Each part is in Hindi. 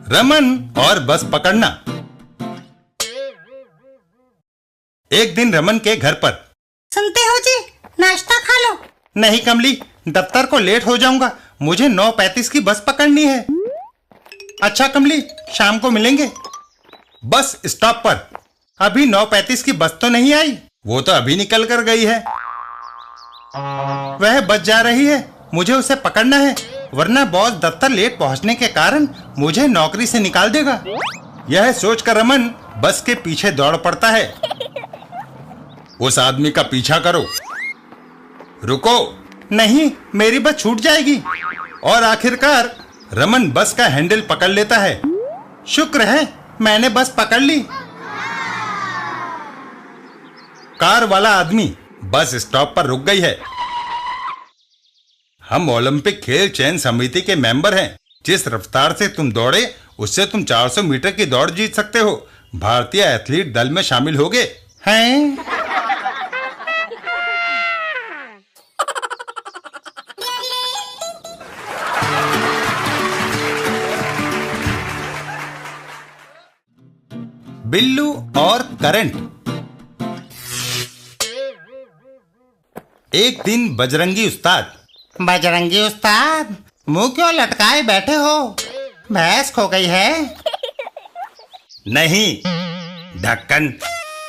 रमन और बस पकड़ना। एक दिन रमन के घर पर। सुनते हो जी, नाश्ता खा लो। नहीं कमली, दफ्तर को लेट हो जाऊंगा, मुझे 9:35 की बस पकड़नी है। अच्छा कमली, शाम को मिलेंगे। बस स्टॉप पर। अभी 9:35 की बस तो नहीं आई, वो तो अभी निकल कर गई है। वह बस जा रही है, मुझे उसे पकड़ना है, वरना बॉस दफ्तर लेट पहुंचने के कारण मुझे नौकरी से निकाल देगा। यह सोचकर रमन बस के पीछे दौड़ पड़ता है। उस आदमी का पीछा करो। रुको, नहीं, मेरी बस छूट जाएगी। और आखिरकार रमन बस का हैंडल पकड़ लेता है। शुक्र है मैंने बस पकड़ ली। कार वाला आदमी बस स्टॉप पर रुक गई है। हम ओलंपिक खेल चयन समिति के मेंबर हैं। जिस रफ्तार से तुम दौड़े उससे तुम 400 मीटर की दौड़ जीत सकते हो। भारतीय एथलीट दल में शामिल होगे हैं? बिल्लू और करंट। एक दिन बजरंगी उस्ताद। बजरंगी उस्ताद, मुंह क्यों लटकाए बैठे हो? भैंस खो गई है? नहीं ढक्कन,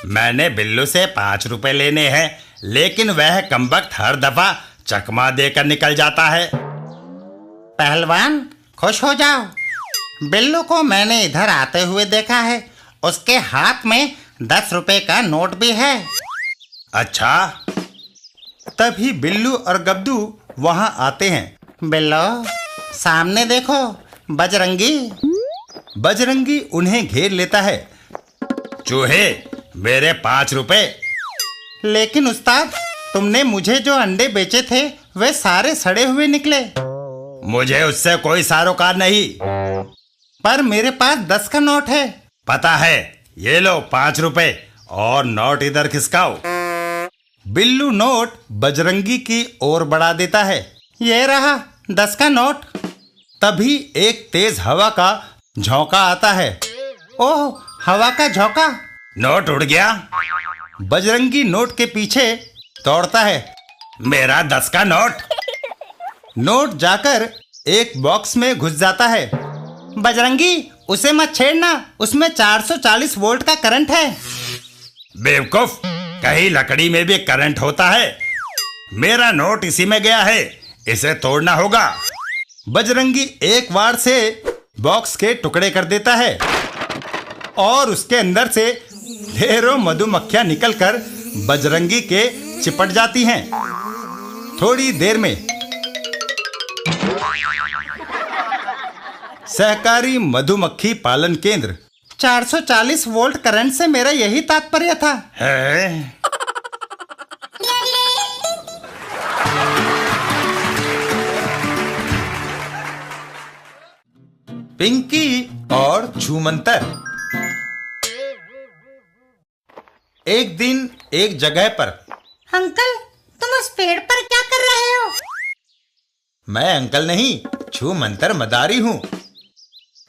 मैंने बिल्लू से 5 रुपए लेने हैं, लेकिन वह कमबख्त हर दफा चकमा देकर निकल जाता है। पहलवान, खुश हो जाओ, बिल्लू को मैंने इधर आते हुए देखा है। उसके हाथ में 10 रुपए का नोट भी है। अच्छा। तभी बिल्लू और गब्दू वहां आते हैं। बिल्लो, सामने देखो, बजरंगी। बजरंगी उन्हें घेर लेता है। चूहे, मेरे 5 रुपए। लेकिन उस्ताद, तुमने मुझे जो अंडे बेचे थे वे सारे सड़े हुए निकले। मुझे उससे कोई सरोकार नहीं। पर मेरे पास 10 का नोट है। पता है, ये लो 5 रुपए और नोट इधर खिसकाओ। बिल्लू नोट बजरंगी की ओर बढ़ा देता है। ये रहा 10 का नोट। तभी एक तेज हवा का झोंका आता है। ओह, हवा का झोंका। नोट उड़ गया। बजरंगी नोट के पीछे दौड़ता है। मेरा 10 का नोट। नोट जाकर एक बॉक्स में घुस जाता है। बजरंगी, उसे मत छेड़ना, उसमें 440 वोल्ट का करंट है। बेवकूफ, कहीं लकड़ी में भी करंट होता है। मेरा नोट इसी में गया है, इसे तोड़ना होगा। बजरंगी एक बार से बॉक्स के टुकड़े कर देता है और उसके अंदर से ढेरों मधुमक्खियां निकलकर बजरंगी के चिपट जाती हैं। थोड़ी देर में सहकारी मधुमक्खी पालन केंद्र। 440 वोल्ट करंट से मेरा यही तात्पर्य था। है? पिंकी और छूमंतर। एक दिन एक जगह पर। अंकल, तुम उस पेड़ पर क्या कर रहे हो? मैं अंकल नहीं, छूमंतर मदारी हूँ।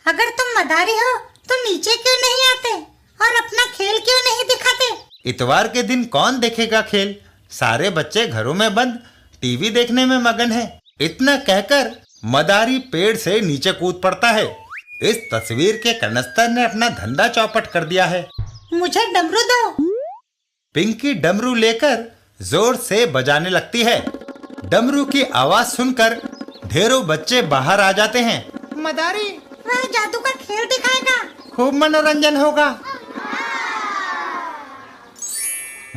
अगर तुम मदारी हो तो नीचे क्यों नहीं आते और अपना खेल क्यों नहीं दिखाते? इतवार के दिन कौन देखेगा खेल? सारे बच्चे घरों में बंद टीवी देखने में मगन है। इतना कहकर मदारी पेड़ से नीचे कूद पड़ता है। इस तस्वीर के कनस्तर ने अपना धंधा चौपट कर दिया है। मुझे डमरू दो। पिंकी डमरू लेकर जोर से बजाने लगती है। डमरू की आवाज सुनकर ढेरों बच्चे बाहर आ जाते हैं। मदारी, वह जादू का खेल दिखाएगा, खूब मनोरंजन होगा।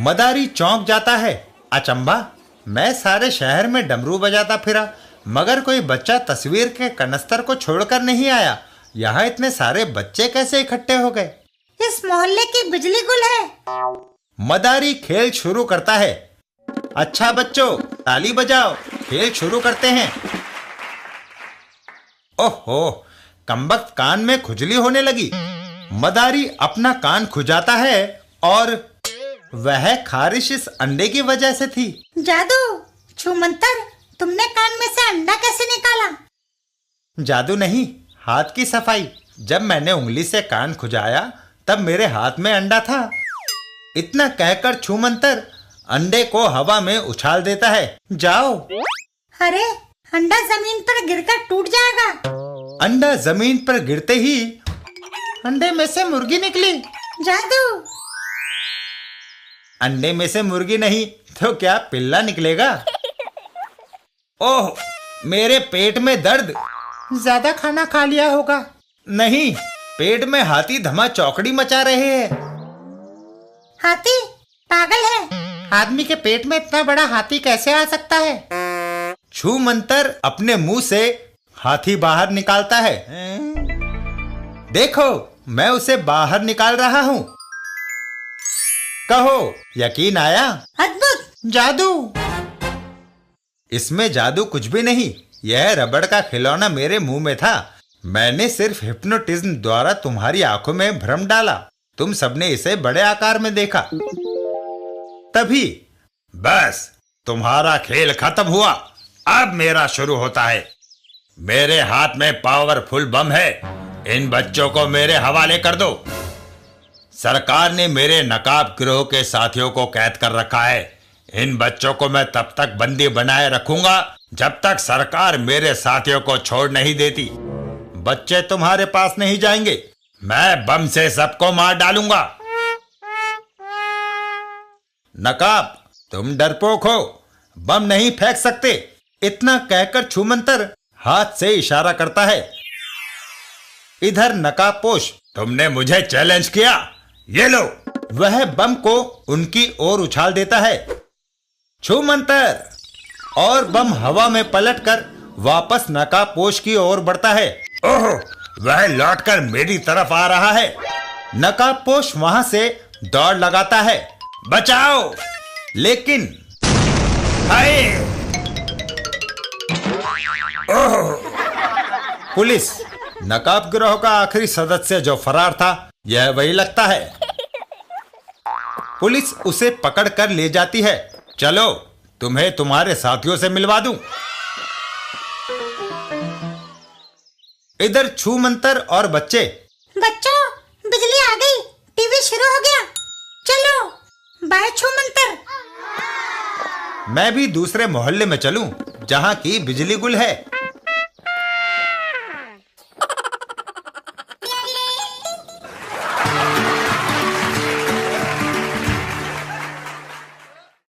मदारी चौंक जाता है। अचंभा, मैं सारे शहर में डमरू बजाता फिरा, मगर कोई बच्चा तस्वीर के कनस्तर को छोड़कर नहीं आया। यहाँ इतने सारे बच्चे कैसे इकट्ठे हो गए? इस मोहल्ले की बिजली गुल है। मदारी खेल शुरू करता है। अच्छा बच्चों, ताली बजाओ, खेल शुरू करते हैं। ओहो, कमबख्त कान में खुजली होने लगी। मदारी अपना कान खुजाता है और वह खारिश इस अंडे की वजह से थी। जादू, छूमंतर, तुमने कान में से अंडा कैसे निकाला? जादू नहीं, हाथ की सफाई। जब मैंने उंगली से कान खुजाया तब मेरे हाथ में अंडा था। इतना कहकर छूमंतर अंडे को हवा में उछाल देता है। जाओ। अरे अंडा जमीन पर गिरकर टूट जाएगा। अंडा जमीन पर गिरते ही अंडे में से मुर्गी निकली। जादू। अंडे में से मुर्गी नहीं तो क्या पिल्ला निकलेगा? ओह, मेरे पेट में दर्द। ज्यादा खाना खा लिया होगा। नहीं, पेट में हाथी धमा चौकड़ी मचा रहे हैं। हाथी पागल है। आदमी के पेट में इतना बड़ा हाथी कैसे आ सकता है? छूमंतर अपने मुंह से हाथी बाहर निकालता है। देखो, मैं उसे बाहर निकाल रहा हूँ। कहो, यकीन आया? अद्भुत। जादू। इसमें जादू कुछ भी नहीं। यह रबड़ का खिलौना मेरे मुंह में था। मैंने सिर्फ हिप्नोटिज्म द्वारा तुम्हारी आंखों में भ्रम डाला। तुम सबने इसे बड़े आकार में देखा। तभी बस तुम्हारा खेल खत्म हुआ। अब मेरा शुरू होता है। मेरे हाथ में पावरफुल बम है। इन बच्चों को मेरे हवाले कर दो। सरकार ने मेरे नकाब गिरोह के साथियों को कैद कर रखा है। इन बच्चों को मैं तब तक बंदी बनाए रखूंगा जब तक सरकार मेरे साथियों को छोड़ नहीं देती। बच्चे तुम्हारे पास नहीं जाएंगे। मैं बम से सबको मार डालूंगा। नकाब, तुम डरपोक हो, बम नहीं फेंक सकते। इतना कहकर छूमंतर हाथ से इशारा करता है। इधर नकाबपोश, तुमने मुझे चैलेंज किया, ये लो। वह बम को उनकी ओर उछाल देता है। छूमंतर, और बम हवा में पलटकर वापस नकाबपोश की ओर बढ़ता है। ओह, वह लौटकर मेरी तरफ आ रहा है। नकाबपोश वहां से दौड़ लगाता है। बचाओ! लेकिन हाय! ओह! पुलिस, नकाब गिरोह का आखिरी सदस्य जो फरार था, यह वही लगता है। पुलिस उसे पकड़कर ले जाती है। चलो, तुम्हें तुम्हारे साथियों से मिलवा दूं। इधर छूमंतर और बच्चे। बच्चों, बिजली आ गई, टीवी शुरू हो गया। चलो, बाय छूमंतर। मैं भी दूसरे मोहल्ले में चलूं, जहां की बिजली गुल है।